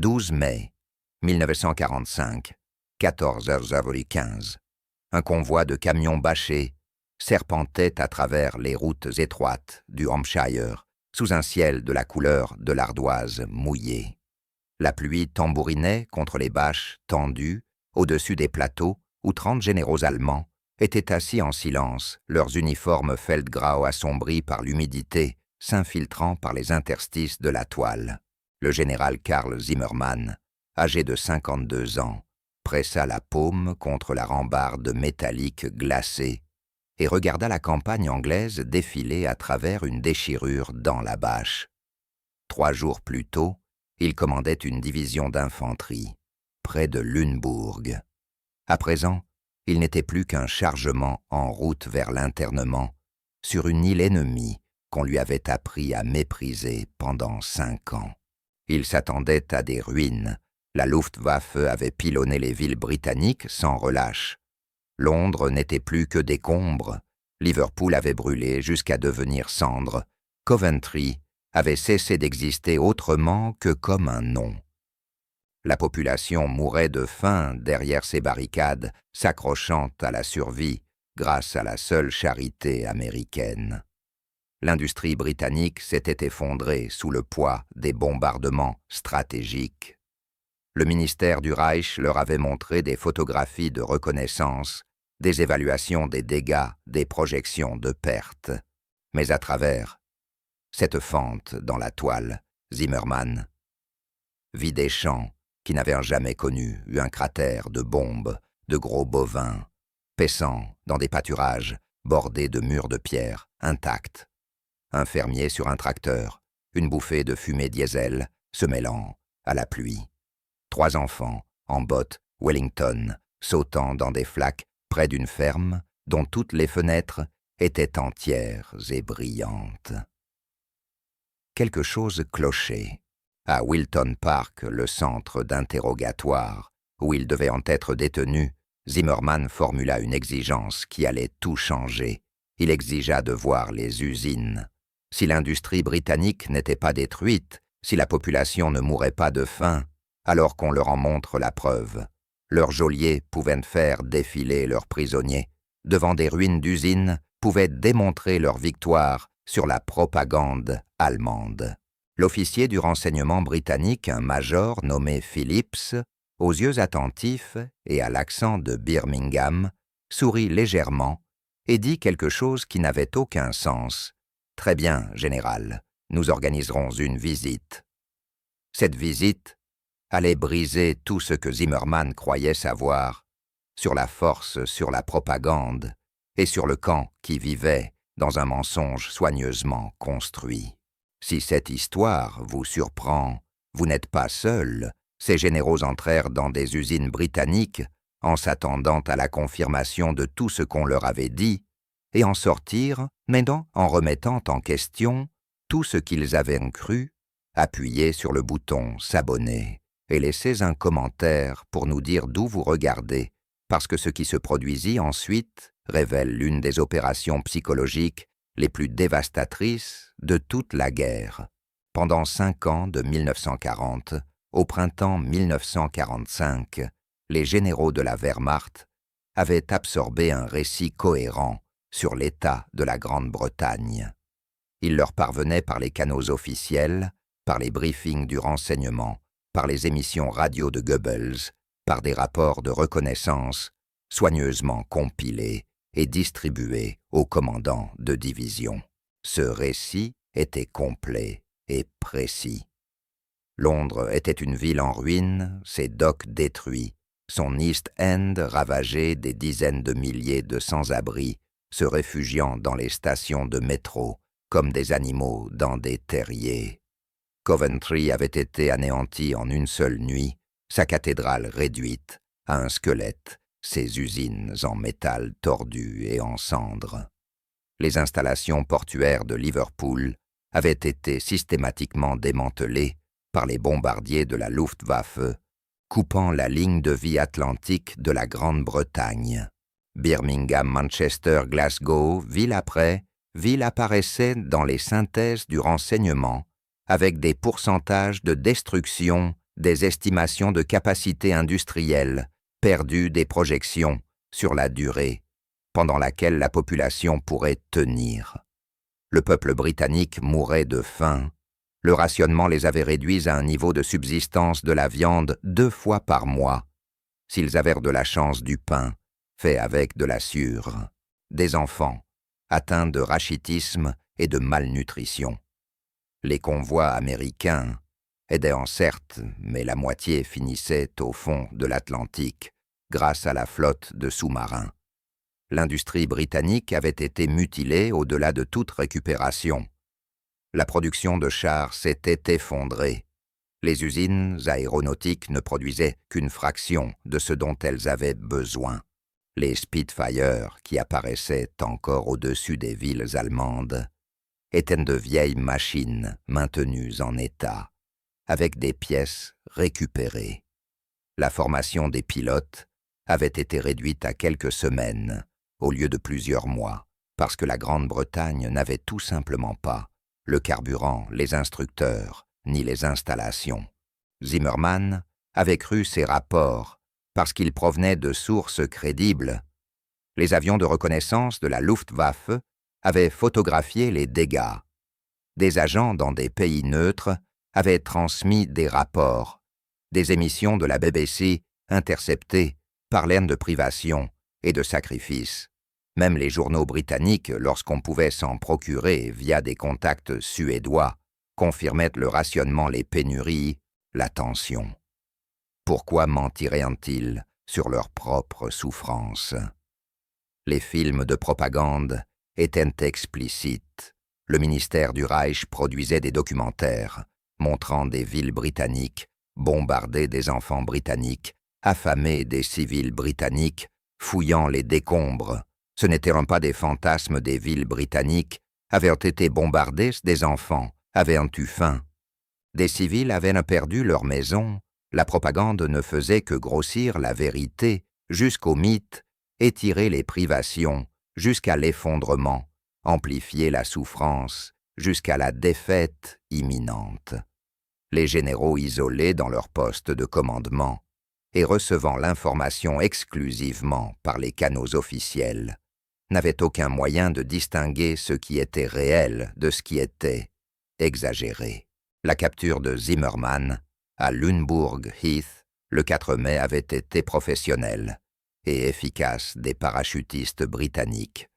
12 mai 1945, 14h15. Un convoi de camions bâchés serpentait à travers les routes étroites du Hampshire, sous un ciel de la couleur de l'ardoise mouillée. La pluie tambourinait contre les bâches tendues au-dessus des plateaux où 30 généraux allemands étaient assis en silence, leurs uniformes feldgrau assombris par l'humidité s'infiltrant par les interstices de la toile. Le général Karl Zimmermann, âgé de 52 ans, pressa la paume contre la rambarde métallique glacée et regarda la campagne anglaise défiler à travers une déchirure dans la bâche. 3 jours plus tôt, il commandait une division d'infanterie, près de Lunebourg. À présent, il n'était plus qu'un chargement en route vers l'internement, sur une île ennemie qu'on lui avait appris à mépriser pendant 5 ans. Il s'attendait à des ruines. La Luftwaffe avait pilonné les villes britanniques sans relâche. Londres n'était plus que décombres. Liverpool avait brûlé jusqu'à devenir cendre. Coventry avait cessé d'exister autrement que comme un nom. La population mourait de faim derrière ces barricades, s'accrochant à la survie grâce à la seule charité américaine. L'industrie britannique s'était effondrée sous le poids des bombardements stratégiques. Le ministère du Reich leur avait montré des photographies de reconnaissance, des évaluations des dégâts, des projections de pertes. Mais à travers cette fente dans la toile, Zimmermann vit des champs qui n'avaient jamais connu un cratère de bombes, de gros bovins, paissant dans des pâturages bordés de murs de pierre intacts. Un fermier sur un tracteur, une bouffée de fumée diesel se mêlant à la pluie. 3 enfants en bottes Wellington sautant dans des flaques près d'une ferme dont toutes les fenêtres étaient entières et brillantes. Quelque chose clochait. À Wilton Park, le centre d'interrogatoire, où il devait en être détenu, Zimmermann formula une exigence qui allait tout changer. Il exigea de voir les usines. Si l'industrie britannique n'était pas détruite, si la population ne mourait pas de faim, alors qu'on leur en montre la preuve. Leurs geôliers pouvaient faire défiler leurs prisonniers. Devant des ruines d'usines, pouvaient démontrer leur victoire sur la propagande allemande. L'officier du renseignement britannique, un major nommé Phillips, aux yeux attentifs et à l'accent de Birmingham, sourit légèrement et dit quelque chose qui n'avait aucun sens. « Très bien, général, nous organiserons une visite. » Cette visite allait briser tout ce que Zimmermann croyait savoir sur la force, sur la propagande et sur le camp qui vivait dans un mensonge soigneusement construit. Si cette histoire vous surprend, vous n'êtes pas seul. Ces généraux entrèrent dans des usines britanniques en s'attendant à la confirmation de tout ce qu'on leur avait dit et en sortirent, mais en remettant en question tout ce qu'ils avaient cru, appuyez sur le bouton « S'abonner » et laissez un commentaire pour nous dire d'où vous regardez, parce que ce qui se produisit ensuite révèle l'une des opérations psychologiques les plus dévastatrices de toute la guerre. Pendant 5 ans de 1940, au printemps 1945, les généraux de la Wehrmacht avaient absorbé un récit cohérent sur l'état de la Grande-Bretagne. Il leur parvenait par les canaux officiels, par les briefings du renseignement, par les émissions radio de Goebbels, par des rapports de reconnaissance soigneusement compilés et distribués aux commandants de division. Ce récit était complet et précis. Londres était une ville en ruine, ses docks détruits, son East End ravagé, des dizaines de milliers de sans-abri se réfugiant dans les stations de métro comme des animaux dans des terriers. Coventry avait été anéanti en une seule nuit, sa cathédrale réduite à un squelette, ses usines en métal tordu et en cendres. Les installations portuaires de Liverpool avaient été systématiquement démantelées par les bombardiers de la Luftwaffe, coupant la ligne de vie atlantique de la Grande-Bretagne. Birmingham, Manchester, Glasgow, ville après ville apparaissait dans les synthèses du renseignement avec des pourcentages de destruction des estimations de capacité industrielle perdues des projections sur la durée pendant laquelle la population pourrait tenir. Le peuple britannique mourait de faim. Le rationnement les avait réduits à un niveau de subsistance de la viande 2 fois par mois, s'ils avaient de la chance du pain, fait avec de la suure, des enfants, atteints de rachitisme et de malnutrition. Les convois américains aidaient certes, mais la moitié finissait au fond de l'Atlantique, grâce à la flotte de sous-marins. L'industrie britannique avait été mutilée au-delà de toute récupération. La production de chars s'était effondrée. Les usines aéronautiques ne produisaient qu'une fraction de ce dont elles avaient besoin. Les Spitfire, qui apparaissaient encore au-dessus des villes allemandes, étaient de vieilles machines maintenues en état, avec des pièces récupérées. La formation des pilotes avait été réduite à quelques semaines, au lieu de plusieurs mois, parce que la Grande-Bretagne n'avait tout simplement pas le carburant, les instructeurs, ni les installations. Zimmermann avait cru ces rapports parce qu'ils provenaient de sources crédibles. Les avions de reconnaissance de la Luftwaffe avaient photographié les dégâts. Des agents dans des pays neutres avaient transmis des rapports. Des émissions de la BBC interceptées parlaient de privations et de sacrifices. Même les journaux britanniques, lorsqu'on pouvait s'en procurer via des contacts suédois, confirmaient le rationnement, les pénuries, la tension. Pourquoi mentiraient-ils sur leurs propres souffrances? Les films de propagande étaient explicites. Le ministère du Reich produisait des documentaires montrant des villes britanniques bombardées, des enfants britanniques, affamés, des civils britanniques, fouillant les décombres. Ce n'étaient pas des fantasmes, des villes britanniques avaient été bombardées, des enfants avaient eu faim. Des civils avaient perdu leur maison. La propagande ne faisait que grossir la vérité jusqu'au mythe, étirer les privations jusqu'à l'effondrement, amplifier la souffrance jusqu'à la défaite imminente. Les généraux isolés dans leur poste de commandement et recevant l'information exclusivement par les canaux officiels n'avaient aucun moyen de distinguer ce qui était réel de ce qui était exagéré. La capture de Zimmermann à Lüneburg Heath le 4 mai avait été professionnelle et efficace des parachutistes britanniques,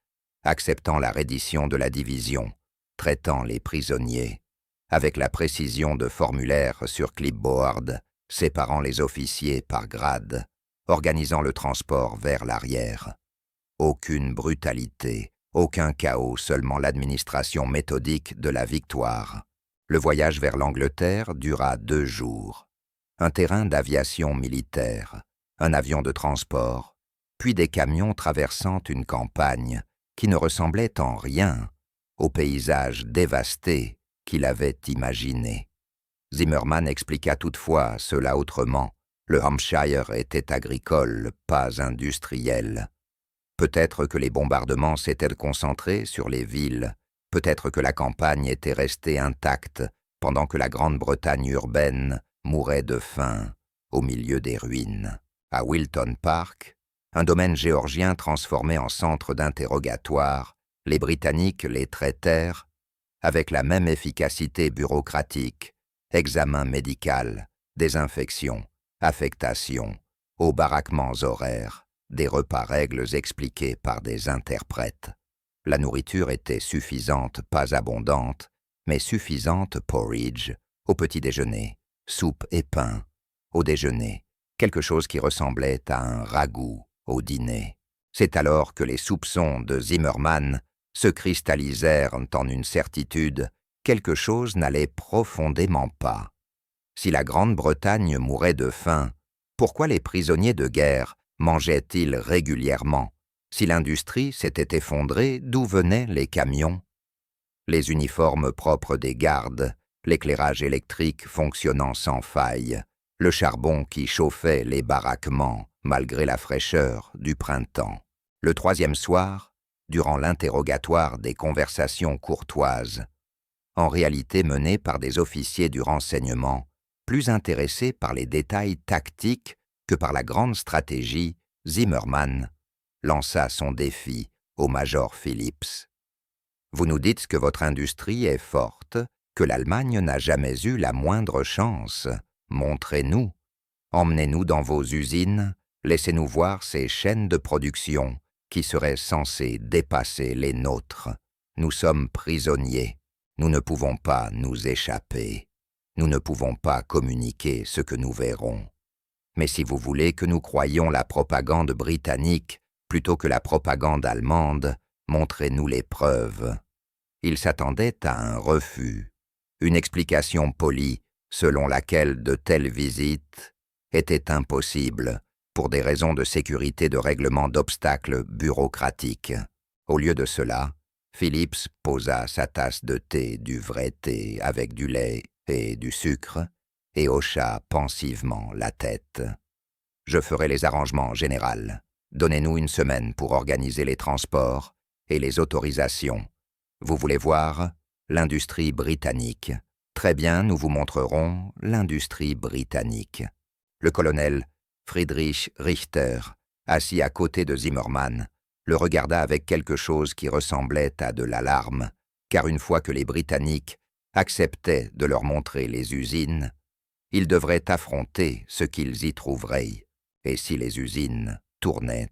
acceptant la reddition de la division, traitant les prisonniers, avec la précision de formulaires sur clipboard, séparant les officiers par grade, organisant le transport vers l'arrière. Aucune brutalité, aucun chaos, seulement l'administration méthodique de la victoire. Le voyage vers l'Angleterre dura 2 jours. Un terrain d'aviation militaire, un avion de transport, puis des camions traversant une campagne qui ne ressemblait en rien au paysage dévasté qu'il avait imaginé. Zimmermann expliqua toutefois cela autrement. Le Hampshire était agricole, pas industriel. Peut-être que les bombardements s'étaient concentrés sur les villes, peut-être que la campagne était restée intacte pendant que la Grande-Bretagne urbaine mourait de faim au milieu des ruines. À Wilton Park, un domaine géorgien transformé en centre d'interrogatoire, les Britanniques les traitèrent avec la même efficacité bureaucratique, examen médical, désinfection, affectation, aux baraquements horaires, des repas règles expliqués par des interprètes. La nourriture était suffisante, pas abondante, mais suffisante porridge, au petit déjeuner, soupe et pain, au déjeuner, quelque chose qui ressemblait à un ragoût au dîner. C'est alors que les soupçons de Zimmermann se cristallisèrent en une certitude, quelque chose n'allait profondément pas. Si la Grande-Bretagne mourait de faim, pourquoi les prisonniers de guerre mangeaient-ils régulièrement? Si l'industrie s'était effondrée, d'où venaient les camions? Les uniformes propres des gardes, l'éclairage électrique fonctionnant sans faille, le charbon qui chauffait les baraquements malgré la fraîcheur du printemps. Le 3e soir, durant l'interrogatoire des conversations courtoises, en réalité menées par des officiers du renseignement, Plus intéressé par les détails tactiques que par la grande stratégie, Zimmermann lança son défi au major Phillips. Vous nous dites que votre industrie est forte, que l'Allemagne n'a jamais eu la moindre chance. Montrez-nous. Emmenez-nous dans vos usines, laissez-nous voir ces chaînes de production qui seraient censées dépasser les nôtres. Nous sommes prisonniers. Nous ne pouvons pas nous échapper. Nous ne pouvons pas communiquer ce que nous verrons. Mais si vous voulez que nous croyions la propagande britannique plutôt que la propagande allemande, montrez-nous les preuves. Il s'attendait à un refus, une explication polie selon laquelle de telles visites étaient impossibles pour des raisons de sécurité de règlement d'obstacles bureaucratiques. Au lieu de cela, Phillips posa sa tasse de thé, du vrai thé avec du lait et du sucre, et hocha pensivement la tête. « Je ferai les arrangements, général. Donnez-nous une semaine pour organiser les transports et les autorisations. Vous voulez voir l'industrie britannique. Très bien, nous vous montrerons l'industrie britannique. » Le colonel Friedrich Richter, assis à côté de Zimmermann, le regarda avec quelque chose qui ressemblait à de l'alarme, car une fois que les Britanniques acceptaient de leur montrer les usines, ils devraient affronter ce qu'ils y trouveraient. Et si les usines tournaient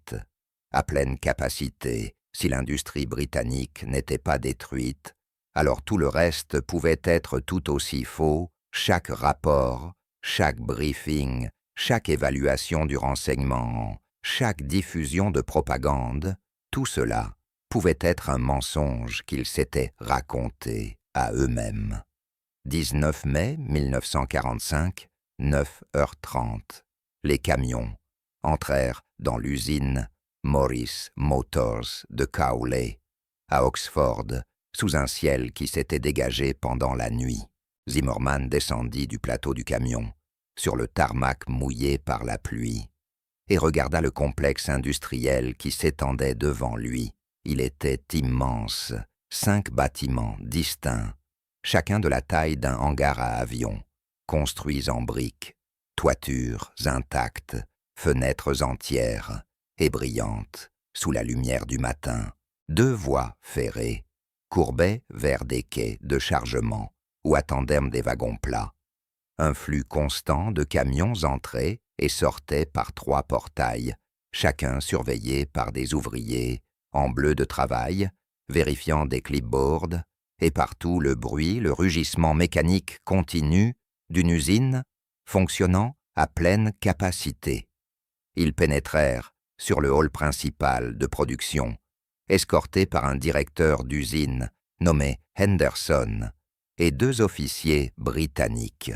à pleine capacité, si l'industrie britannique n'était pas détruite, alors tout le reste pouvait être tout aussi faux. Chaque rapport, chaque briefing, chaque évaluation du renseignement, chaque diffusion de propagande, tout cela pouvait être un mensonge qu'ils s'étaient raconté à eux-mêmes. 19 mai 1945, 9h30. Les camions entrèrent dans l'usine Morris Motors de Cowley, à Oxford, sous un ciel qui s'était dégagé pendant la nuit. Zimmermann descendit du plateau du camion, sur le tarmac mouillé par la pluie, et regarda le complexe industriel qui s'étendait devant lui. Il était immense, 5 bâtiments distincts, chacun de la taille d'un hangar à avions, construits en briques, toitures intactes, fenêtres entières et brillantes sous la lumière du matin. 2 voies ferrées courbaient vers des quais de chargement où attendaient des wagons plats. Un flux constant de camions entraient et sortaient par 3 portails, chacun surveillé par des ouvriers en bleu de travail, vérifiant des clipboards, et partout le bruit, le rugissement mécanique continu d'une usine fonctionnant à pleine capacité. Ils pénétrèrent sur le hall principal de production, escortés par un directeur d'usine nommé Henderson et 2 officiers britanniques.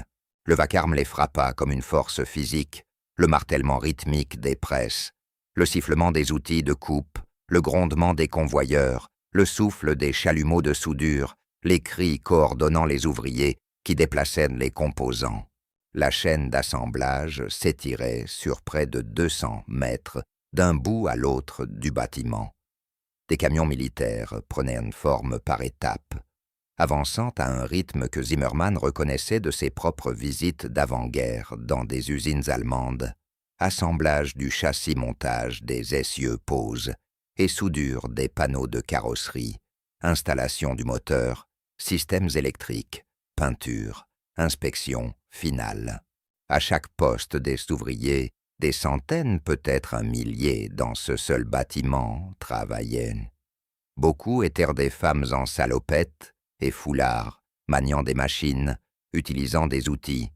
Le vacarme les frappa comme une force physique, le martèlement rythmique des presses, le sifflement des outils de coupe, le grondement des convoyeurs, le souffle des chalumeaux de soudure, les cris coordonnant les ouvriers qui déplaçaient les composants. La chaîne d'assemblage s'étirait sur près de 200 mètres d'un bout à l'autre du bâtiment. Des camions militaires prenaient une forme par étapes, avançant à un rythme que Zimmermann reconnaissait de ses propres visites d'avant-guerre dans des usines allemandes, assemblage du châssis-montage des essieux poses et soudure des panneaux de carrosserie, installation du moteur, systèmes électriques, peinture, inspection finale. À chaque poste des ouvriers, des centaines, peut-être un millier, dans ce seul bâtiment travaillaient. Beaucoup étaient des femmes en salopettes et foulards, maniant des machines, utilisant des outils,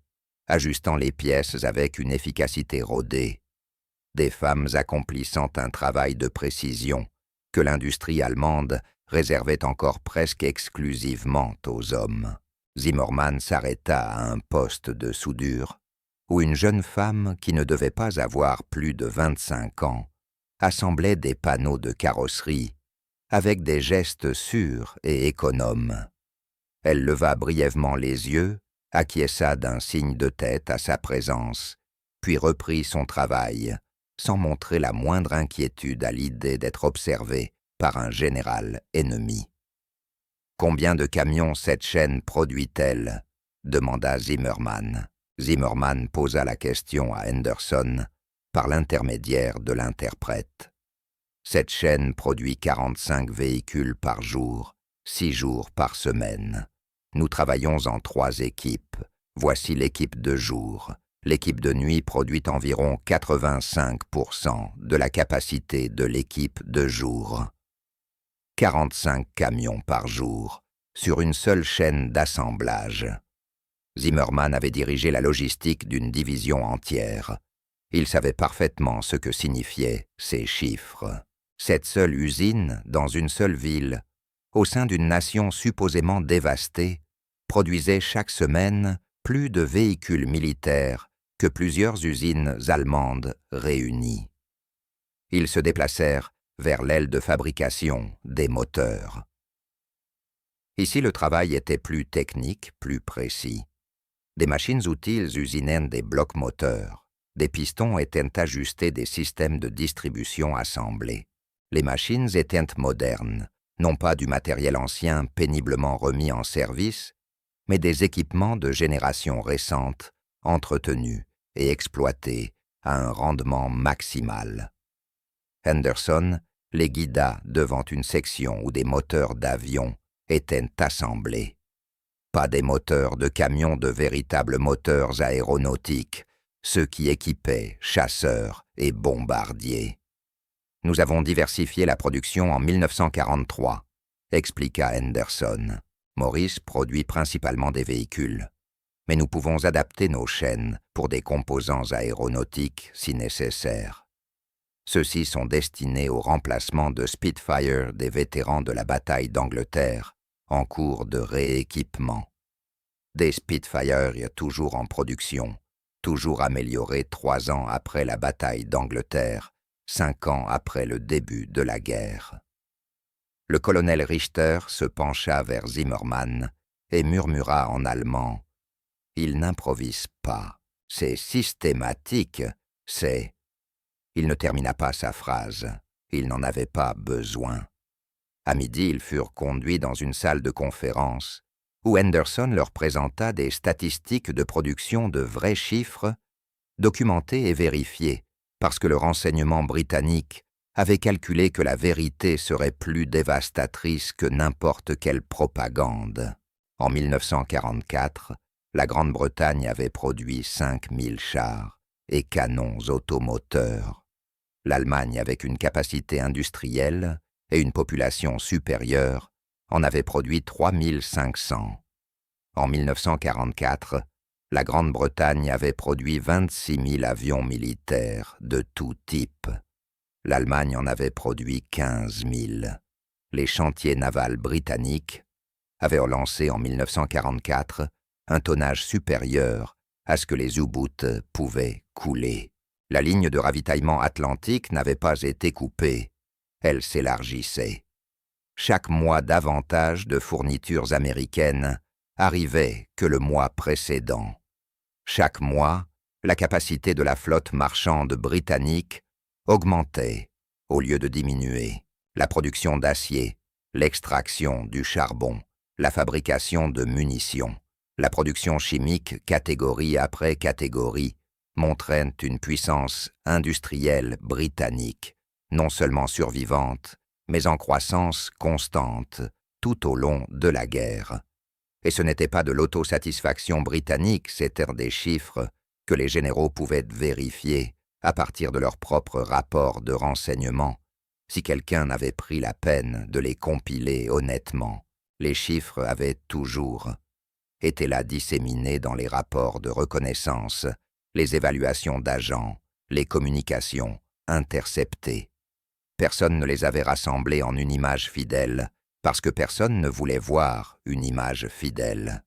ajustant les pièces avec une efficacité rodée. Des femmes accomplissant un travail de précision que l'industrie allemande réservait encore presque exclusivement aux hommes. Zimmermann s'arrêta à un poste de soudure où une jeune femme qui ne devait pas avoir plus de 25 ans assemblait des panneaux de carrosserie avec des gestes sûrs et économes. Elle leva brièvement les yeux, acquiesça d'un signe de tête à sa présence, puis reprit son travail, sans montrer la moindre inquiétude à l'idée d'être observée par un général ennemi. « Combien de camions cette chaîne produit-elle » demanda Zimmermann. Zimmermann posa la question à Henderson par l'intermédiaire de l'interprète. Cette chaîne produit 45 véhicules par jour, 6 jours par semaine. Nous travaillons en 3 équipes. Voici l'équipe de jour. L'équipe de nuit produit environ 85% de la capacité de l'équipe de jour. 45 camions par jour, sur une seule chaîne d'assemblage. Zimmermann avait dirigé la logistique d'une division entière. Il savait parfaitement ce que signifiaient ces chiffres. Cette seule usine, dans une seule ville, au sein d'une nation supposément dévastée, produisait chaque semaine plus de véhicules militaires que plusieurs usines allemandes réunies. Ils se déplacèrent vers l'aile de fabrication des moteurs. Ici, le travail était plus technique, plus précis. Des machines-outils usinaient des blocs moteurs. Des pistons étaient ajustés des systèmes de distribution assemblés. Les machines étaient modernes, non pas du matériel ancien péniblement remis en service, mais des équipements de génération récente, entretenus et exploités à un rendement maximal. Henderson les guida devant une section où des moteurs d'avion étaient assemblés. Pas des moteurs de camions de véritables moteurs aéronautiques, ceux qui équipaient chasseurs et bombardiers. Nous avons diversifié la production en 1943, expliqua Henderson. Morris produit principalement des véhicules, mais nous pouvons adapter nos chaînes pour des composants aéronautiques si nécessaire. Ceux-ci sont destinés au remplacement de Spitfire des vétérans de la bataille d'Angleterre, en cours de rééquipement. Des Spitfire toujours en production, toujours améliorés 3 ans après la bataille d'Angleterre, 5 ans après le début de la guerre. Le colonel Richter se pencha vers Zimmermann et murmura en allemand « Il n'improvise pas, c'est systématique, c'est… » Il ne termina pas sa phrase, il n'en avait pas besoin. À midi, ils furent conduits dans une salle de conférence où Henderson leur présenta des statistiques de production de vrais chiffres, documentés et vérifiés, parce que le renseignement britannique avait calculé que la vérité serait plus dévastatrice que n'importe quelle propagande. En 1944, la Grande-Bretagne avait produit 5000 chars et canons automoteurs. L'Allemagne, avec une capacité industrielle et une population supérieure, en avait produit 3500. En 1944, la Grande-Bretagne avait produit 26 000 avions militaires de tout type. L'Allemagne en avait produit 15 000. Les chantiers navals britanniques avaient lancé en 1944 un tonnage supérieur à ce que les U-boots pouvaient couler. La ligne de ravitaillement atlantique n'avait pas été coupée, elle s'élargissait. Chaque mois davantage de fournitures américaines arrivait que le mois précédent. Chaque mois, la capacité de la flotte marchande britannique augmentait au lieu de diminuer. La production d'acier, l'extraction du charbon, la fabrication de munitions, la production chimique catégorie après catégorie montraient une puissance industrielle britannique, non seulement survivante, mais en croissance constante tout au long de la guerre. Et ce n'était pas de l'autosatisfaction britannique, c'étaient des chiffres que les généraux pouvaient vérifier à partir de leurs propres rapports de renseignement, si quelqu'un n'avait pris la peine de les compiler honnêtement. Les chiffres avaient toujours été là disséminés dans les rapports de reconnaissance, les évaluations d'agents, les communications interceptées. Personne ne les avait rassemblés en une image fidèle, parce que personne ne voulait voir une image fidèle.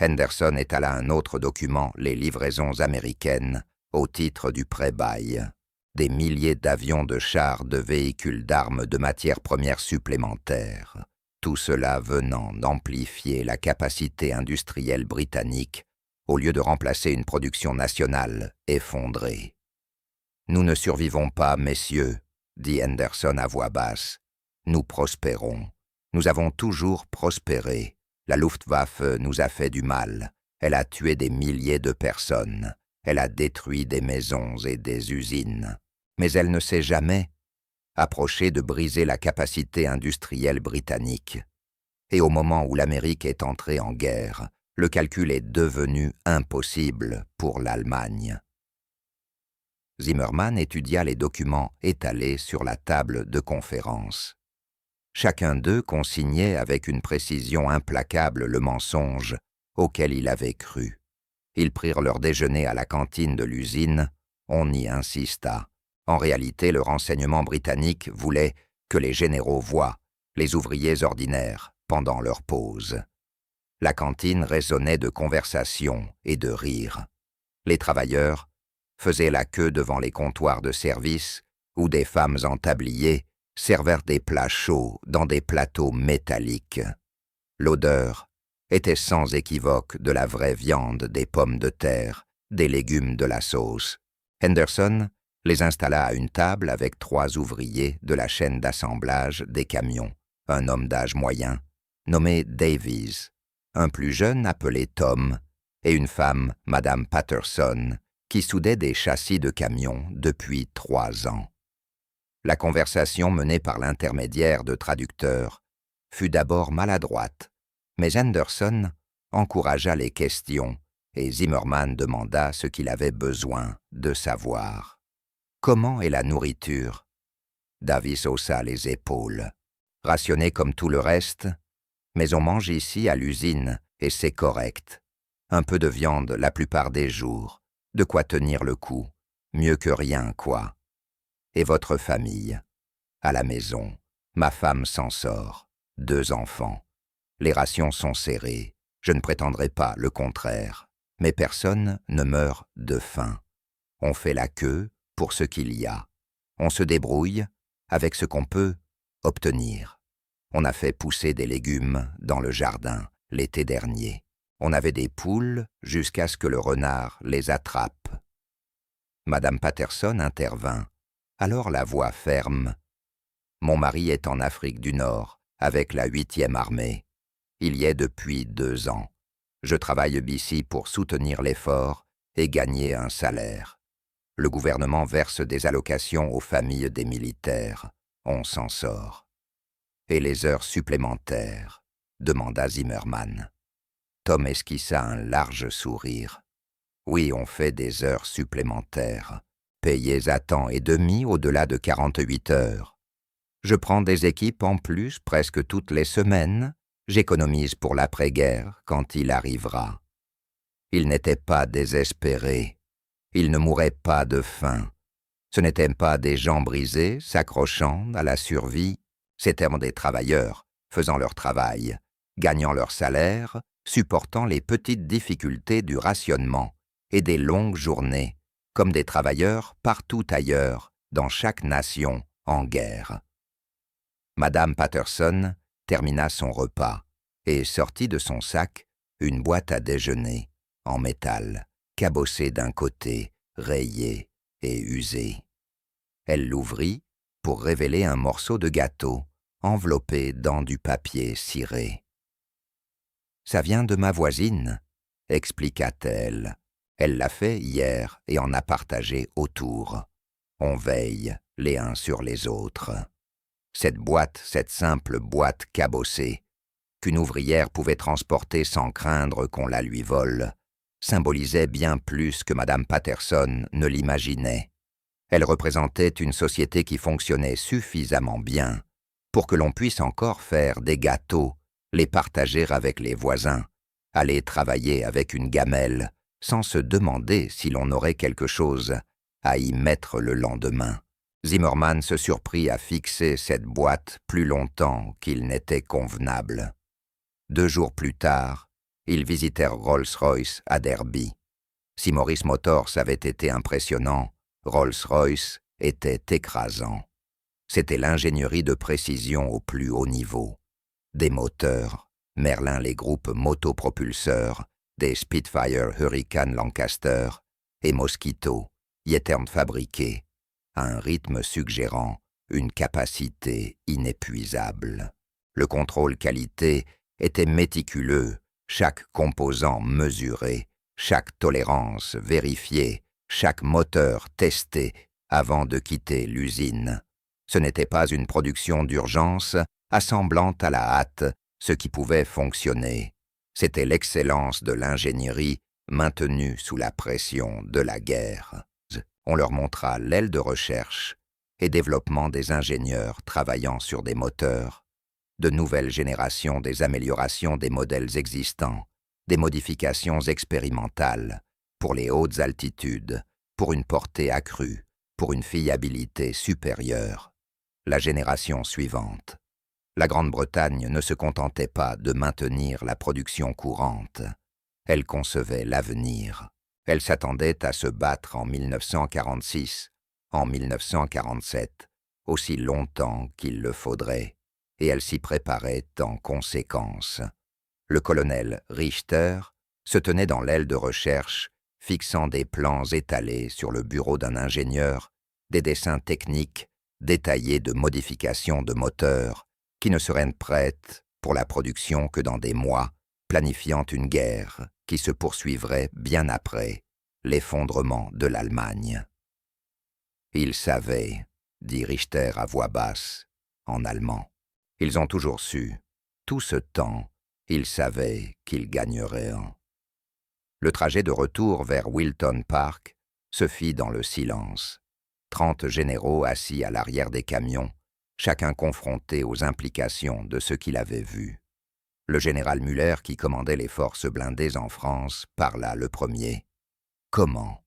Henderson étala un autre document, les livraisons américaines, au titre du pré-bail. Des milliers d'avions, de chars, de véhicules, d'armes, de matières premières supplémentaires. Tout cela venant d'amplifier la capacité industrielle britannique au lieu de remplacer une production nationale effondrée. « Nous ne survivons pas, messieurs, » dit Henderson à voix basse. « Nous prospérons. Nous avons toujours prospéré. La Luftwaffe nous a fait du mal. Elle a tué des milliers de personnes. Elle a détruit des maisons et des usines. Mais elle ne s'est jamais approchée de briser la capacité industrielle britannique. Et au moment où l'Amérique est entrée en guerre, le calcul est devenu impossible pour l'Allemagne. Zimmermann étudia les documents étalés sur la table de conférence. Chacun d'eux consignait avec une précision implacable le mensonge auquel il avait cru. Ils prirent leur déjeuner à la cantine de l'usine, on y insista. En réalité, le renseignement britannique voulait que les généraux voient les ouvriers ordinaires pendant leur pause. La cantine résonnait de conversations et de rires. Les travailleurs faisaient la queue devant les comptoirs de service où des femmes en tablier servèrent des plats chauds dans des plateaux métalliques. L'odeur était sans équivoque de la vraie viande, des pommes de terre, des légumes de la sauce. Henderson les installa à une table avec 3 ouvriers de la chaîne d'assemblage des camions, un homme d'âge moyen, nommé Davies, un plus jeune appelé Tom, et une femme, Madame Patterson, qui soudait des châssis de camions depuis 3 ans. La conversation menée par l'intermédiaire de traducteurs fut d'abord maladroite, mais Henderson encouragea les questions et Zimmermann demanda ce qu'il avait besoin de savoir. « Comment est la nourriture ?» Davies haussa les épaules. « Rationnée comme tout le reste, mais on mange ici à l'usine et c'est correct. Un peu de viande la plupart des jours, de quoi tenir le coup, mieux que rien, quoi. Et votre famille? À la maison, ma femme s'en sort, 2 enfants. Les rations sont serrées, je ne prétendrai pas le contraire, mais personne ne meurt de faim. On fait la queue pour ce qu'il y a. On se débrouille avec ce qu'on peut obtenir. On a fait pousser des légumes dans le jardin l'été dernier. On avait des poules jusqu'à ce que le renard les attrape. » Madame Patterson intervint. Alors la voix ferme. « Mon mari est en Afrique du Nord, avec la 8e armée. Il y est depuis 2 ans. Je travaille ici pour soutenir l'effort et gagner un salaire. Le gouvernement verse des allocations aux familles des militaires. On s'en sort. »« Et les heures supplémentaires ?» demanda Zimmermann. Tom esquissa un large sourire. « Oui, on fait des heures supplémentaires, payées à temps et demi au-delà de 48 heures. Je prends des équipes en plus presque toutes les semaines. J'économise pour l'après-guerre quand il arrivera. » Il n'était pas désespéré. Il ne mourait pas de faim. Ce n'étaient pas des gens brisés, s'accrochant à la survie. C'étaient des travailleurs, faisant leur travail, gagnant leur salaire, supportant les petites difficultés du rationnement et des longues journées, comme des travailleurs partout ailleurs, dans chaque nation en guerre. Madame Patterson termina son repas et sortit de son sac une boîte à déjeuner en métal, cabossée d'un côté, rayée et usée. Elle l'ouvrit pour révéler un morceau de gâteau enveloppé dans du papier ciré. « Ça vient de ma voisine, » expliqua-t-elle. « Elle l'a fait hier et en a partagé autour. On veille les uns sur les autres. » Cette boîte, cette simple boîte cabossée, qu'une ouvrière pouvait transporter sans craindre qu'on la lui vole, symbolisait bien plus que Madame Patterson ne l'imaginait. Elle représentait une société qui fonctionnait suffisamment bien pour que l'on puisse encore faire des gâteaux, les partager avec les voisins, aller travailler avec une gamelle, sans se demander si l'on aurait quelque chose à y mettre le lendemain. Zimmermann se surprit à fixer cette boîte plus longtemps qu'il n'était convenable. 2 jours plus tard, ils visitèrent Rolls-Royce à Derby. Si Morris Motors avait été impressionnant, Rolls-Royce était écrasant. C'était l'ingénierie de précision au plus haut niveau. Des moteurs, Merlin les groupes motopropulseurs, des Spitfire Hurricane Lancaster et Mosquito y étaient fabriqués à un rythme suggérant une capacité inépuisable. Le contrôle qualité était méticuleux chaque composant mesuré, chaque tolérance vérifiée, chaque moteur testé avant de quitter l'usine. Ce n'était pas une production d'urgence assemblant à la hâte ce qui pouvait fonctionner. C'était l'excellence de l'ingénierie maintenue sous la pression de la guerre. On leur montra l'aile de recherche et développement des ingénieurs travaillant sur des moteurs, de nouvelles générations des améliorations des modèles existants, des modifications expérimentales pour les hautes altitudes, pour une portée accrue, pour une fiabilité supérieure. La génération suivante. La Grande-Bretagne ne se contentait pas de maintenir la production courante. Elle concevait l'avenir. Elle s'attendait à se battre en 1946, en 1947, aussi longtemps qu'il le faudrait, et elle s'y préparait en conséquence. Le colonel Richter se tenait dans l'aile de recherche, fixant des plans étalés sur le bureau d'un ingénieur, des dessins techniques détaillés de modifications de moteurs qui ne seraient prêtes pour la production que dans des mois, planifiant une guerre qui se poursuivrait bien après l'effondrement de l'Allemagne. Ils savaient, dit Richter à voix basse, en allemand. Ils ont toujours su. Tout ce temps, ils savaient qu'ils gagneraient un. Le trajet de retour vers Wilton Park se fit dans le silence. 30 généraux assis à l'arrière des camions, chacun confronté aux implications de ce qu'il avait vu. Le général Müller, qui commandait les forces blindées en France, parla le premier. Comment?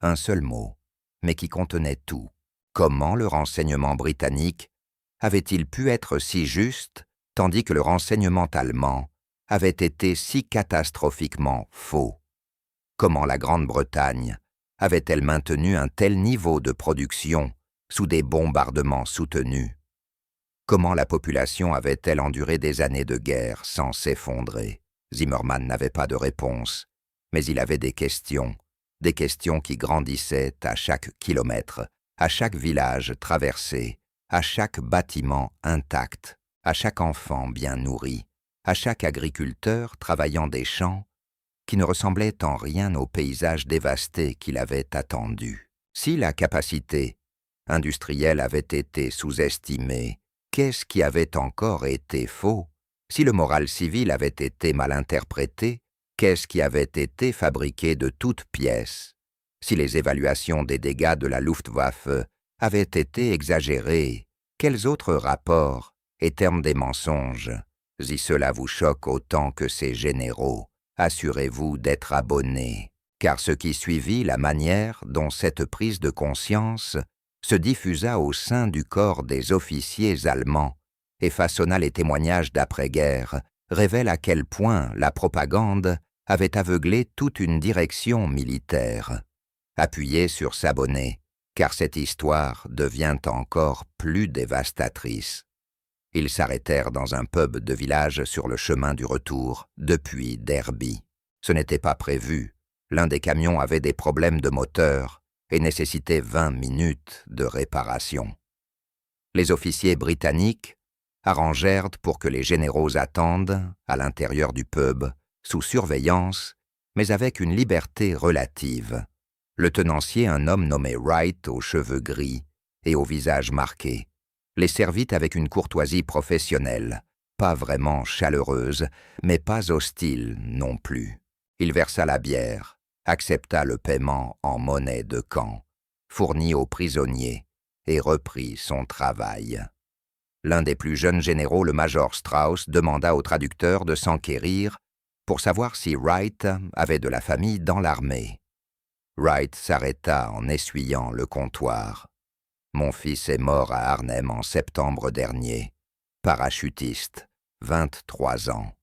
Un seul mot, mais qui contenait tout. Comment le renseignement britannique avait-il pu être si juste, tandis que le renseignement allemand avait été si catastrophiquement faux? Comment la Grande-Bretagne avait-elle maintenu un tel niveau de production sous des bombardements soutenus? Comment la population avait-elle enduré des années de guerre sans s'effondrer? Zimmermann n'avait pas de réponse, mais il avait des questions qui grandissaient à chaque kilomètre, à chaque village traversé, à chaque bâtiment intact, à chaque enfant bien nourri, à chaque agriculteur travaillant des champs, qui ne ressemblait en rien au paysage dévasté qu'il avait attendu. Si la capacité industrielle avait été sous-estimée, qu'est-ce qui avait encore été faux? Si le moral civil avait été mal interprété, qu'est-ce qui avait été fabriqué de toutes pièces? Si les évaluations des dégâts de la Luftwaffe avaient été exagérées, quels autres rapports et termes des mensonges? Si cela vous choque autant que ces généraux, assurez-vous d'être abonné, car ce qui suivit la manière dont cette prise de conscience se diffusa au sein du corps des officiers allemands et façonna les témoignages d'après-guerre révèle à quel point la propagande avait aveuglé toute une direction militaire. Appuyez sur s'abonner, car cette histoire devient encore plus dévastatrice. Ils s'arrêtèrent dans un pub de village sur le chemin du retour, depuis Derby. Ce n'était pas prévu. L'un des camions avait des problèmes de moteur et nécessitait 20 minutes de réparation. Les officiers britanniques arrangèrent pour que les généraux attendent, à l'intérieur du pub, sous surveillance, mais avec une liberté relative. Le tenancier, un homme nommé Wright aux cheveux gris et au visage marqué, les servit avec une courtoisie professionnelle, pas vraiment chaleureuse, mais pas hostile non plus. Il versa la bière, accepta le paiement en monnaie de camp, fournit aux prisonniers et reprit son travail. L'un des plus jeunes généraux, le major Strauss, demanda au traducteur de s'enquérir pour savoir si Wright avait de la famille dans l'armée. Wright s'arrêta en essuyant le comptoir. « Mon fils est mort à Arnhem en septembre dernier. Parachutiste, 23 ans. »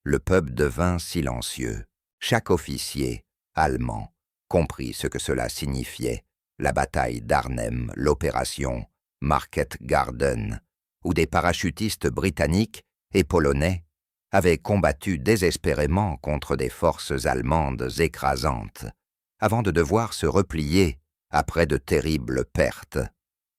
Le pub devint silencieux. Chaque officier, allemand, comprit ce que cela signifiait, la bataille d'Arnhem, l'opération Market Garden, où des parachutistes britanniques et polonais avaient combattu désespérément contre des forces allemandes écrasantes, avant de devoir se replier après de terribles pertes.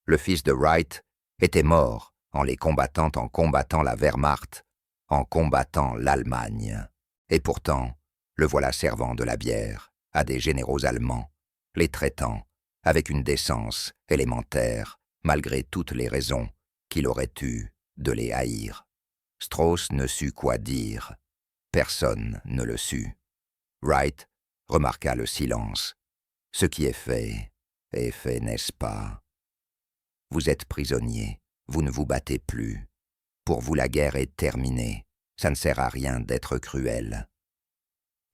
Le fils de Wright était mort en les combattant, en combattant la Wehrmacht, en combattant l'Allemagne. Et pourtant, le voilà servant de la bière à des généraux allemands, les traitant avec une décence élémentaire, malgré toutes les raisons qu'il aurait eu de les haïr. Strauss ne sut quoi dire. Personne ne le sut. Wright remarqua le silence. Ce qui est fait, n'est-ce pas? Vous êtes prisonnier, vous ne vous battez plus. Pour vous la guerre est terminée, ça ne sert à rien d'être cruel.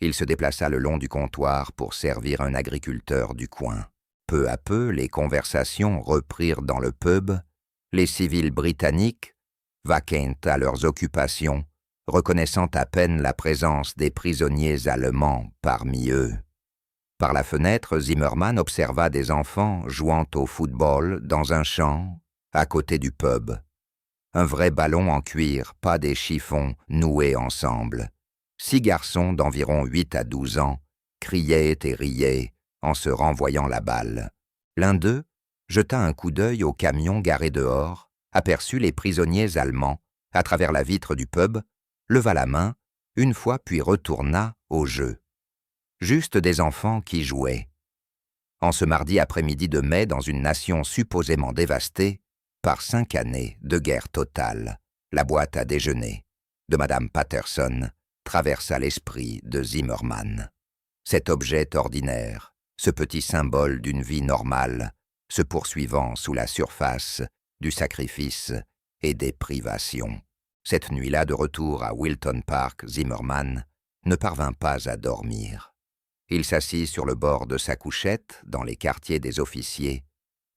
Il se déplaça le long du comptoir pour servir un agriculteur du coin. Peu à peu, les conversations reprirent dans le pub. Les civils britanniques vaquant à leurs occupations, reconnaissant à peine la présence des prisonniers allemands parmi eux. Par la fenêtre, Zimmermann observa des enfants jouant au football dans un champ à côté du pub. Un vrai ballon en cuir, pas des chiffons noués ensemble. 6 garçons d'environ 8 à 12 ans criaient et riaient en se renvoyant la balle. L'un d'eux jeta un coup d'œil au camion garé dehors, aperçut les prisonniers allemands à travers la vitre du pub, leva la main, une fois puis retourna au jeu. Juste des enfants qui jouaient. En ce mardi après-midi de mai, dans une nation supposément dévastée par 5 années de guerre totale, la boîte à déjeuner de Madame Patterson traversa l'esprit de Zimmermann. Cet objet ordinaire, ce petit symbole d'une vie normale, se poursuivant sous la surface du sacrifice et des privations. Cette nuit-là, de retour à Wilton Park, Zimmermann ne parvint pas à dormir. Il s'assit sur le bord de sa couchette, dans les quartiers des officiers,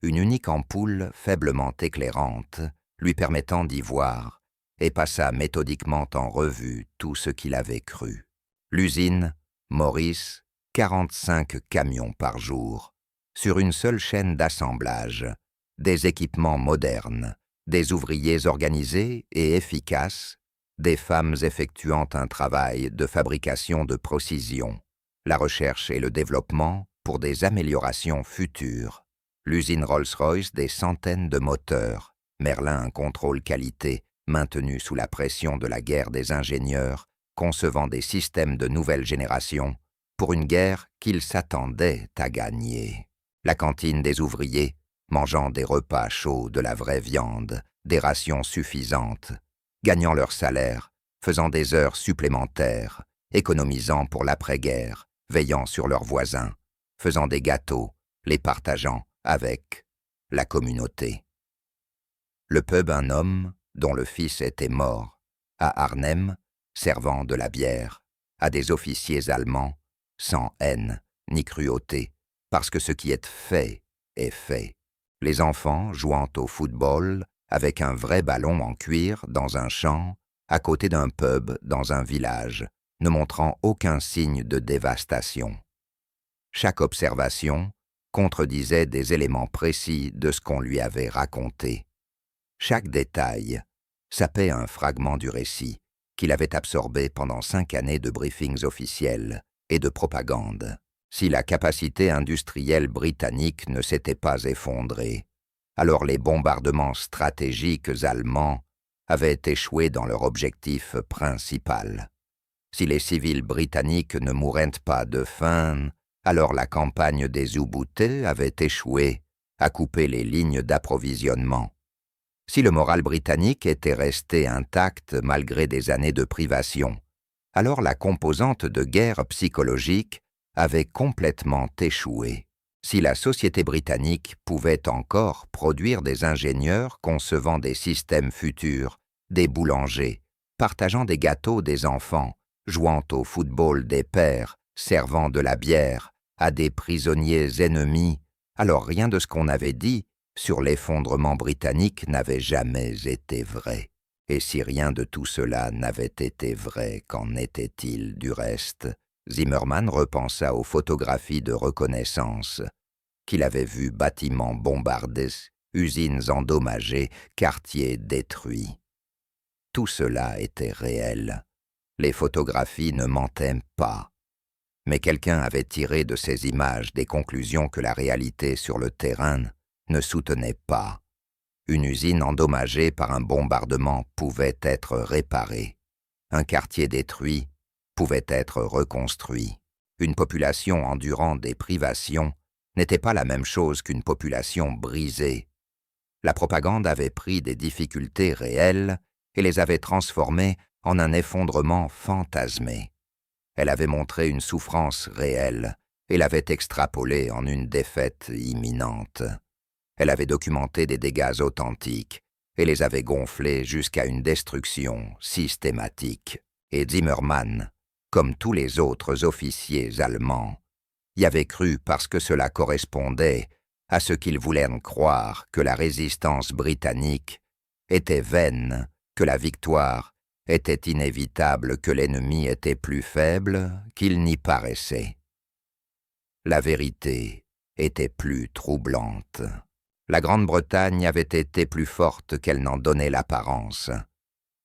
une unique ampoule faiblement éclairante, lui permettant d'y voir, et passa méthodiquement en revue tout ce qu'il avait cru. L'usine, Morris, 45 camions par jour, sur une seule chaîne d'assemblage, des équipements modernes, des ouvriers organisés et efficaces, des femmes effectuant un travail de fabrication de précision, la recherche et le développement pour des améliorations futures, l'usine Rolls-Royce des centaines de moteurs, Merlin un contrôle qualité maintenu sous la pression de la guerre des ingénieurs, concevant des systèmes de nouvelle génération pour une guerre qu'ils s'attendaient à gagner. La cantine des ouvriers, mangeant des repas chauds, de la vraie viande, des rations suffisantes, gagnant leur salaire, faisant des heures supplémentaires, économisant pour l'après-guerre, veillant sur leurs voisins, faisant des gâteaux, les partageant avec la communauté. Le pub un homme dont le fils était mort, à Arnhem, servant de la bière, à des officiers allemands, sans haine ni cruauté, parce que ce qui est fait est fait. Les enfants jouant au football avec un vrai ballon en cuir dans un champ, à côté d'un pub dans un village, ne montrant aucun signe de dévastation. Chaque observation contredisait des éléments précis de ce qu'on lui avait raconté. Chaque détail sapait un fragment du récit qu'il avait absorbé pendant 5 années de briefings officiels et de propagande. Si la capacité industrielle britannique ne s'était pas effondrée, alors les bombardements stratégiques allemands avaient échoué dans leur objectif principal. Si les civils britanniques ne mouraient pas de faim, alors la campagne des U-bootés avait échoué à couper les lignes d'approvisionnement. Si le moral britannique était resté intact malgré des années de privation, alors la composante de guerre psychologique avait complètement échoué. Si la société britannique pouvait encore produire des ingénieurs concevant des systèmes futurs, des boulangers, partageant des gâteaux des enfants, jouant au football des pères, servant de la bière à des prisonniers ennemis, alors rien de ce qu'on avait dit sur l'effondrement britannique n'avait jamais été vrai. Et si rien de tout cela n'avait été vrai, qu'en était-il du reste? Zimmermann repensa aux photographies de reconnaissance qu'il avait vues, bâtiments bombardés, usines endommagées, quartiers détruits. Tout cela était réel. Les photographies ne mentaient pas. Mais quelqu'un avait tiré de ces images des conclusions que la réalité sur le terrain ne soutenait pas. Une usine endommagée par un bombardement pouvait être réparée. Un quartier détruit pouvait être reconstruit. Une population endurant des privations n'était pas la même chose qu'une population brisée. La propagande avait pris des difficultés réelles et les avait transformées en un effondrement fantasmé. Elle avait montré une souffrance réelle et l'avait extrapolée en une défaite imminente. Elle avait documenté des dégâts authentiques et les avait gonflés jusqu'à une destruction systématique. Et Zimmermann, comme tous les autres officiers allemands, y avait cru parce que cela correspondait à ce qu'ils voulaient croire que la résistance britannique était vaine, que la victoire était inévitable, que l'ennemi était plus faible qu'il n'y paraissait. La vérité était plus troublante. La Grande-Bretagne avait été plus forte qu'elle n'en donnait l'apparence.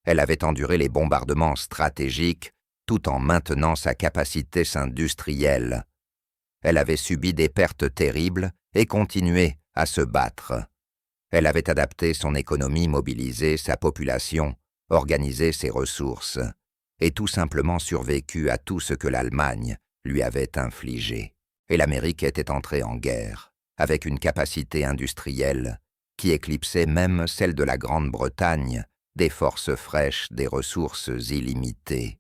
Elle avait enduré les bombardements stratégiques tout en maintenant sa capacité industrielle. Elle avait subi des pertes terribles et continué à se battre. Elle avait adapté son économie, mobilisé sa population, organisé ses ressources, et tout simplement survécu à tout ce que l'Allemagne lui avait infligé. Et l'Amérique était entrée en guerre, avec une capacité industrielle qui éclipsait même celle de la Grande-Bretagne, des forces fraîches, des ressources illimitées.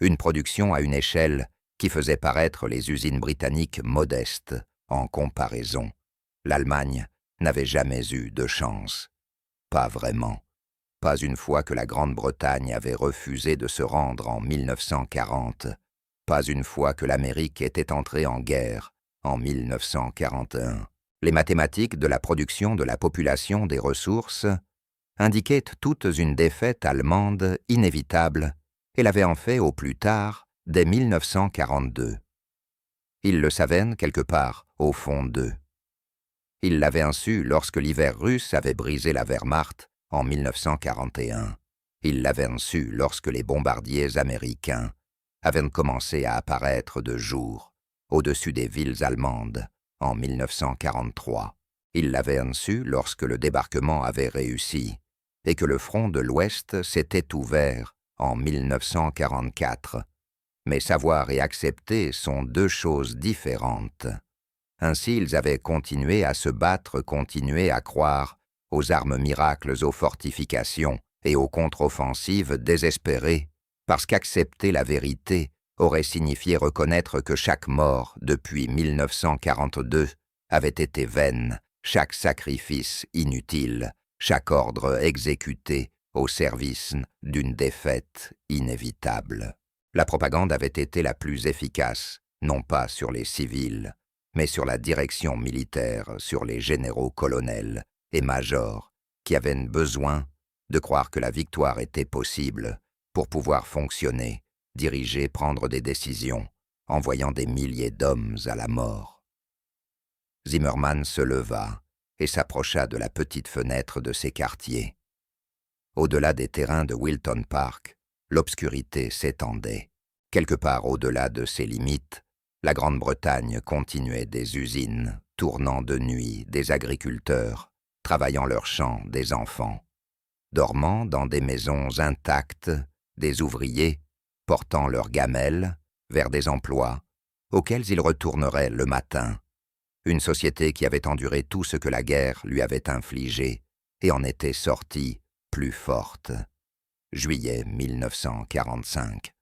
Une production à une échelle qui faisait paraître les usines britanniques modestes en comparaison. L'Allemagne n'avait jamais eu de chance. Pas vraiment. Pas une fois que la Grande-Bretagne avait refusé de se rendre en 1940. Pas une fois que l'Amérique était entrée en guerre en 1941. Les mathématiques de la production, de la population, des ressources indiquaient toutes une défaite allemande inévitable et l'avaient en fait au plus tard dès 1942. Ils le savaient quelque part au fond d'eux. Ils l'avaient su lorsque l'hiver russe avait brisé la Wehrmacht en 1941. Ils l'avaient su lorsque les bombardiers américains avaient commencé à apparaître de jour au-dessus des villes allemandes en 1943. Ils l'avaient su lorsque le débarquement avait réussi et que le front de l'Ouest s'était ouvert en 1944. Mais savoir et accepter sont deux choses différentes. Ainsi, ils avaient continué à se battre, continué à croire aux armes miracles, aux fortifications et aux contre-offensives désespérées, parce qu'accepter la vérité aurait signifié reconnaître que chaque mort depuis 1942 avait été vaine, chaque sacrifice inutile, chaque ordre exécuté au service d'une défaite inévitable. La propagande avait été la plus efficace, non pas sur les civils, mais sur la direction militaire, sur les généraux-colonels et majors qui avaient besoin de croire que la victoire était possible pour pouvoir fonctionner, diriger, prendre des décisions, envoyant des milliers d'hommes à la mort. Zimmermann se leva et s'approcha de la petite fenêtre de ses quartiers. Au-delà des terrains de Wilton Park, l'obscurité s'étendait. Quelque part au-delà de ses limites, la Grande-Bretagne continuait des usines, tournant de nuit, des agriculteurs, travaillant leurs champs, des enfants, dormant dans des maisons intactes, des ouvriers, portant leurs gamelles vers des emplois auxquels ils retourneraient le matin. Une société qui avait enduré tout ce que la guerre lui avait infligé et en était sortie plus forte. Juillet 1945.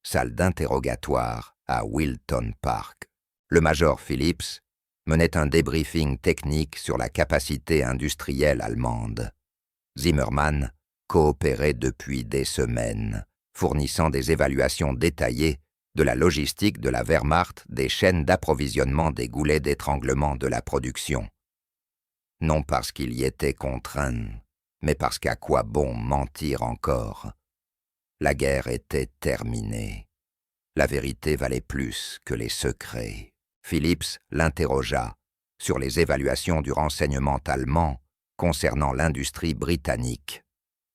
Salle d'interrogatoire à Wilton Park. Le major Phillips menait un débriefing technique sur la capacité industrielle allemande. Zimmermann coopérait depuis des semaines, fournissant des évaluations détaillées de la logistique de la Wehrmacht, des chaînes d'approvisionnement, des goulets d'étranglement de la production. Non parce qu'il y était contraint, mais parce qu'à quoi bon mentir encore? La guerre était terminée. La vérité valait plus que les secrets. Phillips l'interrogea sur les évaluations du renseignement allemand concernant l'industrie britannique.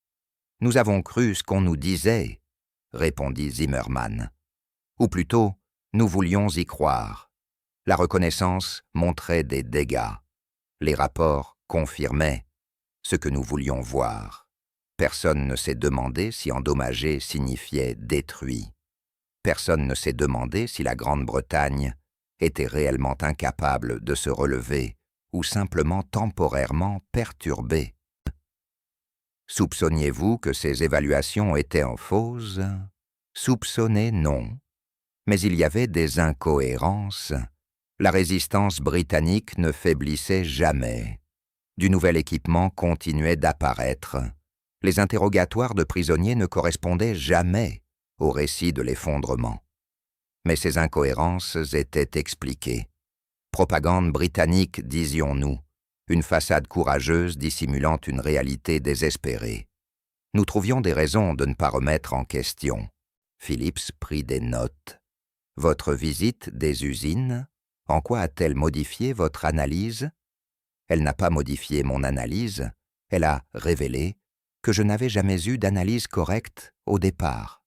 « Nous avons cru ce qu'on nous disait, » répondit Zimmermann. « Ou plutôt, nous voulions y croire. La reconnaissance montrait des dégâts. Les rapports confirmaient ce que nous voulions voir. Personne ne s'est demandé si endommagé signifiait détruit. personne ne s'est demandé si la Grande-Bretagne était réellement incapable de se relever ou simplement temporairement perturbée. Soupçonniez-vous que ces évaluations étaient en fausses? Soupçonnez, non. Mais il y avait des incohérences. La résistance britannique ne faiblissait jamais. Du nouvel équipement continuait d'apparaître. Les interrogatoires de prisonniers ne correspondaient jamais au récit de l'effondrement. Mais ces incohérences étaient expliquées. Propagande britannique, disions-nous, une façade courageuse dissimulant une réalité désespérée. Nous trouvions des raisons de ne pas remettre en question. Phillips prit des notes. Votre visite des usines, en quoi a-t-elle modifié votre analyse? Elle n'a pas modifié mon analyse, elle a révélé que je n'avais jamais eu d'analyse correcte au départ.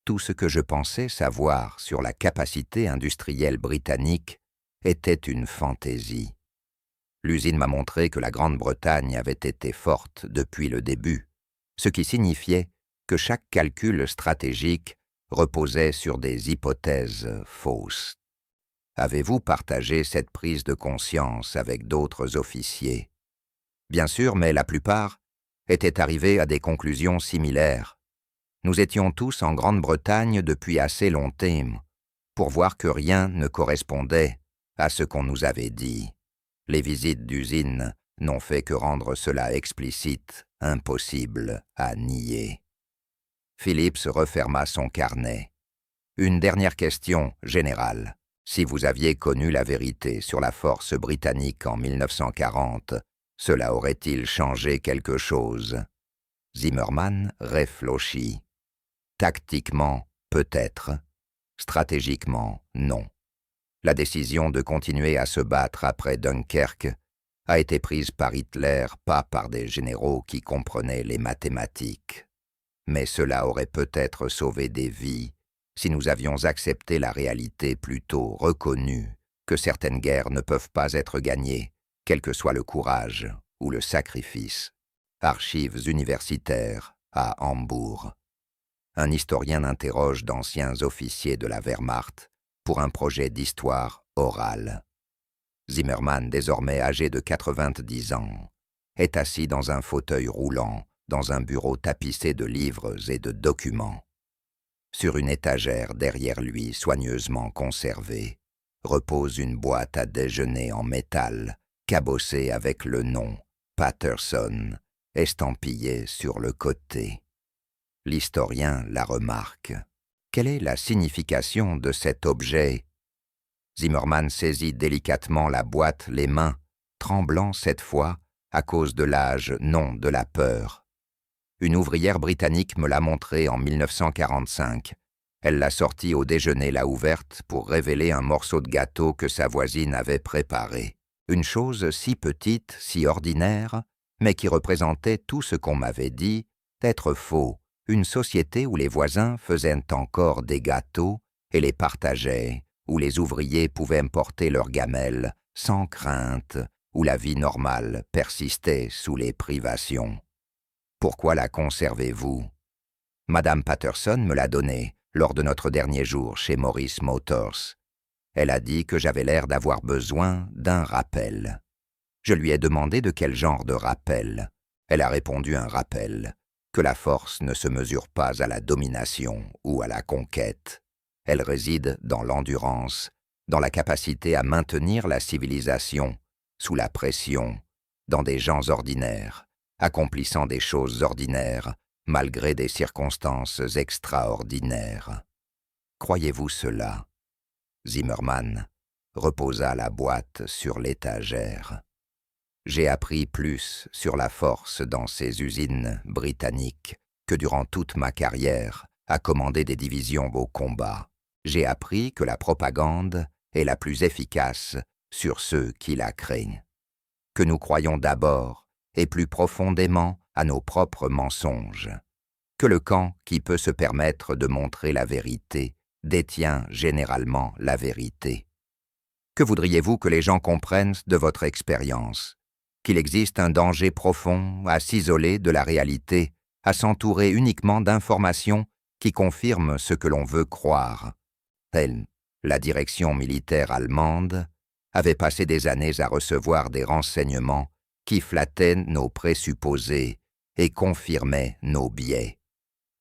Tout ce que je pensais savoir sur la capacité industrielle britannique était une fantaisie. L'usine m'a montré que la Grande-Bretagne avait été forte depuis le début, ce qui signifiait que chaque calcul stratégique reposait sur des hypothèses fausses. Avez-vous partagé cette prise de conscience avec d'autres officiers? Bien sûr, mais la plupart étaient arrivés à des conclusions similaires. Nous étions tous en Grande-Bretagne depuis assez longtemps pour voir que rien ne correspondait à ce qu'on nous avait dit. Les visites d'usines n'ont fait que rendre cela explicite, impossible à nier. Phillips referma son carnet. Une dernière question, général. Si vous aviez connu la vérité sur la force britannique en 1940, cela aurait-il changé quelque chose? Zimmermann réfléchit. Tactiquement, peut-être. Stratégiquement, non. La décision de continuer à se battre après Dunkerque a été prise par Hitler, pas par des généraux qui comprenaient les mathématiques. Mais cela aurait peut-être sauvé des vies si nous avions accepté la réalité plutôt reconnue que certaines guerres ne peuvent pas être gagnées, quel que soit le courage ou le sacrifice. Archives universitaires à Hambourg. Un historien interroge d'anciens officiers de la Wehrmacht pour un projet d'histoire orale. Zimmermann, désormais âgé de 90 ans, est assis dans un fauteuil roulant, dans un bureau tapissé de livres et de documents. Sur une étagère derrière lui, soigneusement conservée, repose une boîte à déjeuner en métal, cabossée avec le nom « Patterson » estampillé sur le côté. L'historien la remarque. Quelle est la signification de cet objet? Zimmermann saisit délicatement la boîte, les mains, tremblant cette fois à cause de l'âge, non de la peur. Une ouvrière britannique me l'a montré en 1945. Elle l'a sortie au déjeuner, l'a ouverte pour révéler un morceau de gâteau que sa voisine avait préparé. Une chose si petite, si ordinaire, mais qui représentait tout ce qu'on m'avait dit être faux. Une société où les voisins faisaient encore des gâteaux et les partageaient, où les ouvriers pouvaient porter leurs gamelles sans crainte, où la vie normale persistait sous les privations. Pourquoi la conservez-vous? Madame Patterson me l'a donnée lors de notre dernier jour chez Morris Motors. Elle a dit que j'avais l'air d'avoir besoin d'un rappel. Je lui ai demandé de quel genre de rappel. Elle a répondu un rappel, que la force ne se mesure pas à la domination ou à la conquête. Elle réside dans l'endurance, dans la capacité à maintenir la civilisation sous la pression, dans des gens ordinaires, accomplissant des choses ordinaires malgré des circonstances extraordinaires. Croyez-vous cela? Zimmermann reposa la boîte sur l'étagère. J'ai appris plus sur la force dans ces usines britanniques que durant toute ma carrière à commander des divisions au combat. J'ai appris que la propagande est la plus efficace sur ceux qui la craignent. Que nous croyons d'abord et plus profondément à nos propres mensonges. Que le camp qui peut se permettre de montrer la vérité détient généralement la vérité. Que voudriez-vous que les gens comprennent de votre expérience? Qu'il existe un danger profond à s'isoler de la réalité, à s'entourer uniquement d'informations qui confirme ce que l'on veut croire. Elle, la direction militaire allemande, avait passé des années à recevoir des renseignements qui flattaient nos présupposés et confirmaient nos biais.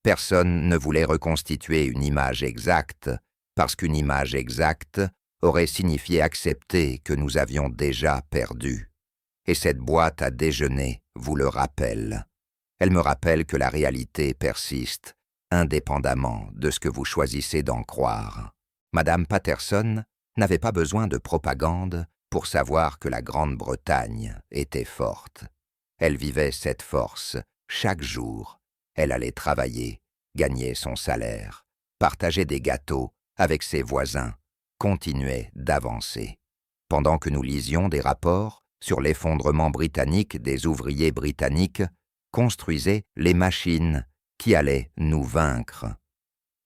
Personne ne voulait reconstituer une image exacte, parce qu'une image exacte aurait signifié accepter que nous avions déjà perdu. Et cette boîte à déjeuner vous le rappelle. Elle me rappelle que la réalité persiste, indépendamment de ce que vous choisissez d'en croire. Madame Patterson n'avait pas besoin de propagande pour savoir que la Grande-Bretagne était forte. Elle vivait cette force chaque jour. Elle allait travailler, gagner son salaire, partager des gâteaux avec ses voisins, continuait d'avancer. Pendant que nous lisions des rapports sur l'effondrement britannique des ouvriers britanniques, construisaient les machines qui allaient nous vaincre.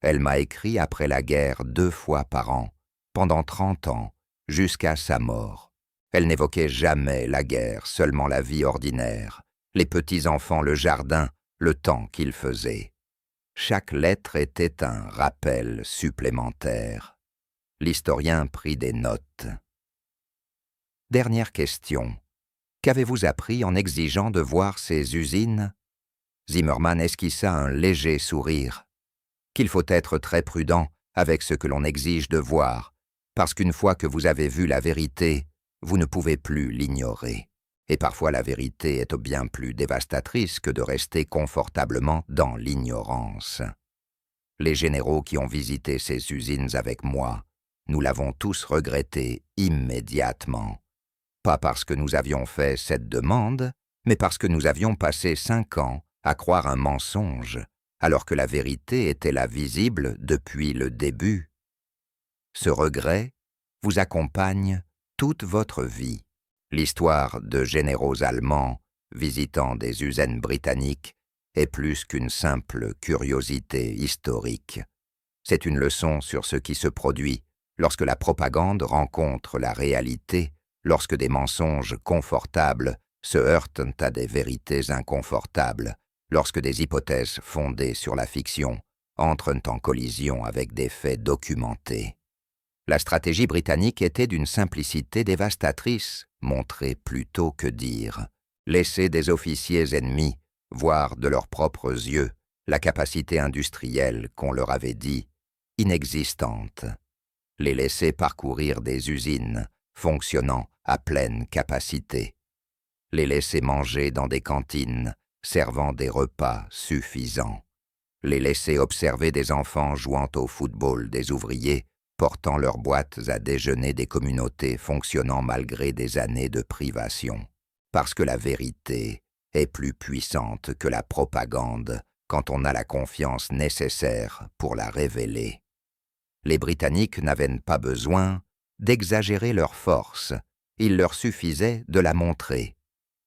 Elle m'a écrit après la guerre 2 fois par an, pendant 30 ans, jusqu'à sa mort. Elle n'évoquait jamais la guerre, seulement la vie ordinaire, les petits-enfants, le jardin, le temps qu'il faisait. Chaque lettre était un rappel supplémentaire. L'historien prit des notes. Dernière question. Qu'avez-vous appris en exigeant de voir ces usines? Zimmermann esquissa un léger sourire. Qu'il faut être très prudent avec ce que l'on exige de voir, parce qu'une fois que vous avez vu la vérité, vous ne pouvez plus l'ignorer. Et parfois la vérité est bien plus dévastatrice que de rester confortablement dans l'ignorance. Les généraux qui ont visité ces usines avec moi, nous l'avons tous regretté immédiatement. Pas parce que nous avions fait cette demande, mais parce que nous avions passé 5 ans à croire un mensonge, alors que la vérité était là visible depuis le début. Ce regret vous accompagne toute votre vie. L'histoire de généraux allemands visitant des usines britanniques est plus qu'une simple curiosité historique. C'est une leçon sur ce qui se produit lorsque la propagande rencontre la réalité, lorsque des mensonges confortables se heurtent à des vérités inconfortables, lorsque des hypothèses fondées sur la fiction entrent en collision avec des faits documentés. La stratégie britannique était d'une simplicité dévastatrice, montrer plutôt que dire, laisser des officiers ennemis voir de leurs propres yeux la capacité industrielle qu'on leur avait dit inexistante, les laisser parcourir des usines fonctionnant à pleine capacité, les laisser manger dans des cantines servant des repas suffisants, les laisser observer des enfants jouant au football des ouvriers, portant leurs boîtes à déjeuner des communautés fonctionnant malgré des années de privation. Parce que la vérité est plus puissante que la propagande quand on a la confiance nécessaire pour la révéler. Les Britanniques n'avaient pas besoin d'exagérer leur force, il leur suffisait de la montrer.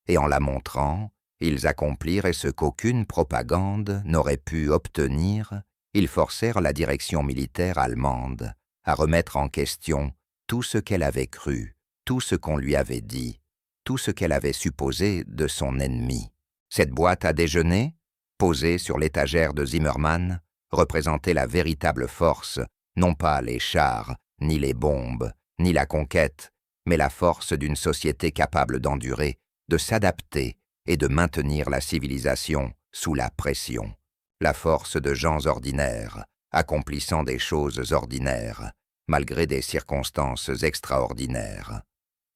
Et en la montrant, ils accomplirent ce qu'aucune propagande n'aurait pu obtenir, ils forcèrent la direction militaire allemande à remettre en question tout ce qu'elle avait cru, tout ce qu'on lui avait dit, tout ce qu'elle avait supposé de son ennemi. Cette boîte à déjeuner, posée sur l'étagère de Zimmermann, représentait la véritable force, non pas les chars, ni les bombes, ni la conquête, mais la force d'une société capable d'endurer, de s'adapter et de maintenir la civilisation sous la pression. La force de gens ordinaires, accomplissant des choses ordinaires, malgré des circonstances extraordinaires.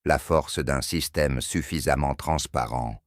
La force d'un système suffisamment transparent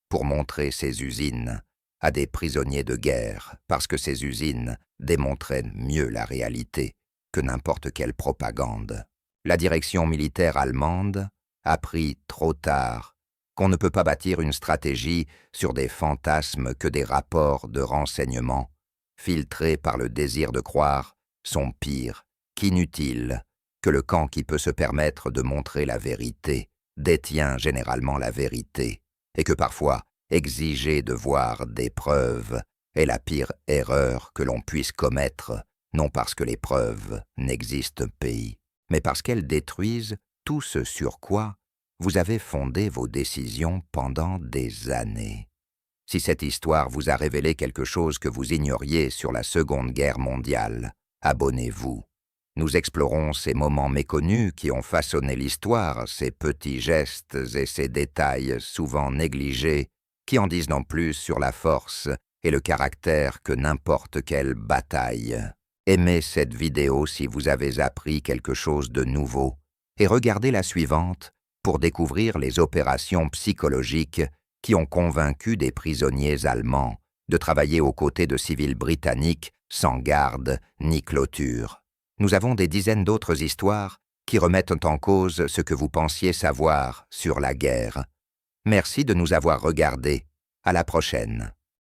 pour montrer ses usines à des prisonniers de guerre, parce que ces usines démontraient mieux la réalité que n'importe quelle propagande. La direction militaire allemande apprit trop tard qu'on ne peut pas bâtir une stratégie sur des fantasmes que des rapports de renseignement, filtrés par le désir de croire, sont pires qu'inutiles, que le camp qui peut se permettre de montrer la vérité détient généralement la vérité, et que parfois exiger de voir des preuves est la pire erreur que l'on puisse commettre, non parce que les preuves n'existent pas, mais parce qu'elles détruisent tout ce sur quoi vous avez fondé vos décisions pendant des années. Si cette histoire vous a révélé quelque chose que vous ignoriez sur la Seconde Guerre mondiale, abonnez-vous. Nous explorons ces moments méconnus qui ont façonné l'histoire, ces petits gestes et ces détails souvent négligés qui en disent non plus sur la force et le caractère que n'importe quelle bataille. Aimez cette vidéo si vous avez appris quelque chose de nouveau et regardez la suivante pour découvrir les opérations psychologiques qui ont convaincu des prisonniers allemands de travailler aux côtés de civils britanniques sans garde ni clôture. Nous avons des dizaines d'autres histoires qui remettent en cause ce que vous pensiez savoir sur la guerre. Merci de nous avoir regardés. À la prochaine.